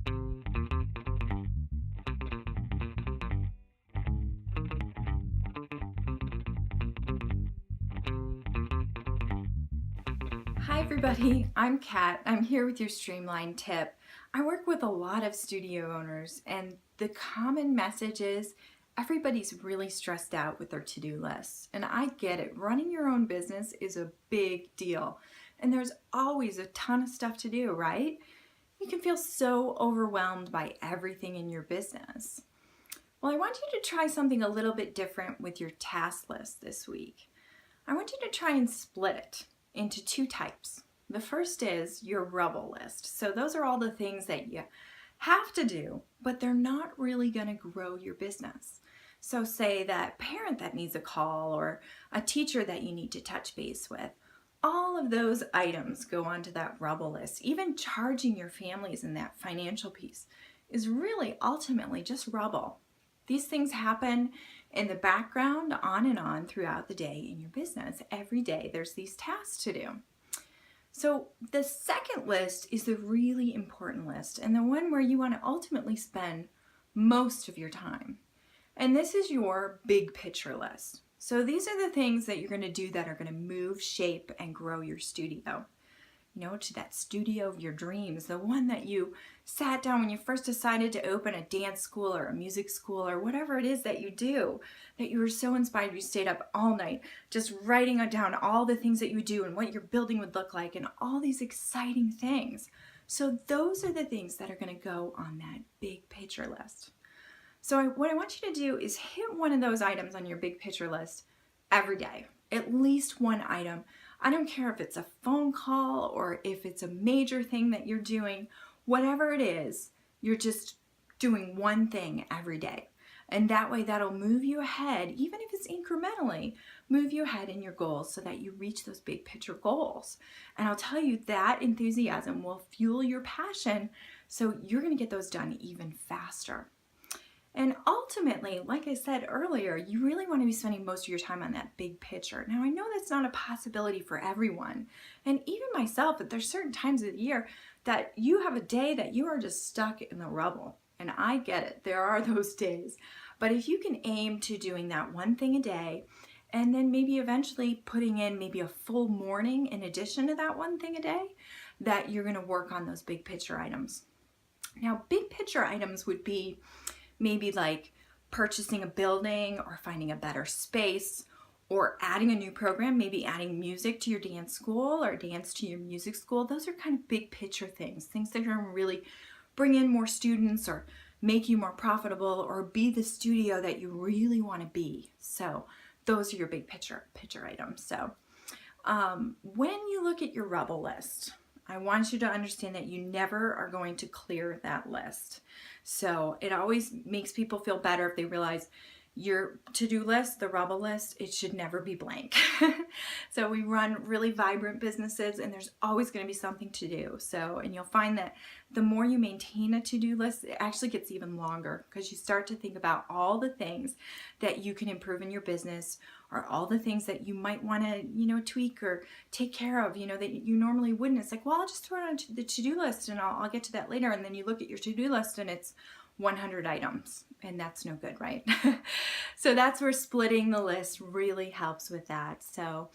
Hi everybody, I'm Kat. I'm here with your Streamline tip. I work with a lot of studio owners and the common message is everybody's really stressed out with their to-do lists. And I get it. Running your own business is a big deal. And there's always a ton of stuff to do, right? You can feel so overwhelmed by everything in your business. Well, I want you to try something a little bit different with your task list this week. I want you to try and split it into two types. The first is your Rubble List. So those are all the things that you have to do, but they're not really going to grow your business. So say that parent that needs a call or a teacher that you need to touch base with. All of those items go onto that Rubble List. Even charging your families in that financial piece is really ultimately just rubble. These things happen in the background on and on throughout the day in your business. Every day there's these tasks to do. So the second list is the really important list and the one where you want to ultimately spend most of your time. And this is your big picture list. So these are the things that you're going to do that are going to move, shape, and grow your studio. To that studio of your dreams, the one that you sat down when you first decided to open a dance school or a music school or whatever it is that you do, that you were so inspired you stayed up all night just writing down all the things that you do and what your building would look like and all these exciting things. So those are the things that are going to go on that big picture list. So what I want you to do is hit one of those items on your big picture list every day, at least one item. I don't care if it's a phone call or if it's a major thing that you're doing, whatever it is, you're just doing one thing every day. And that way that'll move you ahead, even if it's incrementally, move you ahead in your goals so that you reach those big picture goals. And I'll tell you that enthusiasm will fuel your passion, so you're going to get those done even faster. And ultimately, like I said earlier, you really want to be spending most of your time on that big picture. Now, I know that's not a possibility for everyone. And even myself, that there's certain times of the year that you have a day that you are just stuck in the rubble. And I get it. There are those days. But if you can aim to doing that one thing a day, and then maybe eventually putting in maybe a full morning in addition to that one thing a day, that you're going to work on those big picture items. Now, big picture items would be maybe like purchasing a building or finding a better space or adding a new program, maybe adding music to your dance school or dance to your music school. Those are kind of big picture things that are going to really bring in more students or make you more profitable or be the studio that you really want to be. So those are your big picture items. So when you look at your Rubble List, I want you to understand that you never are going to clear that list. So it always makes people feel better if they realize your to-do list, the Rubble List, it should never be blank. So we run really vibrant businesses and there's always going to be something to do. So, and you'll find that the more you maintain a to-do list, it actually gets even longer because you start to think about all the things that you can improve in your business or all the things that you might want to, tweak or take care of, that you normally wouldn't. It's like, well, I'll just throw it on the to-do list and I'll get to that later. And then you look at your to-do list and it's 100 items, and that's no good, right? So that's where splitting the list really helps with that. So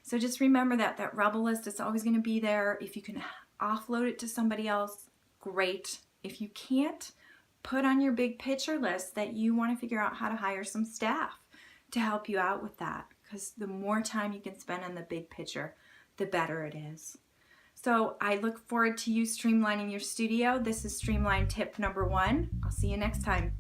just remember that Rubble List is always going to be there. If you can offload it to somebody else, great. If you can't, put on your big picture list that you want to figure out how to hire some staff to help you out with that, because the more time you can spend on the big picture, the better it is. So I look forward to you streamlining your studio. This is Streamline tip number 1. I'll see you next time.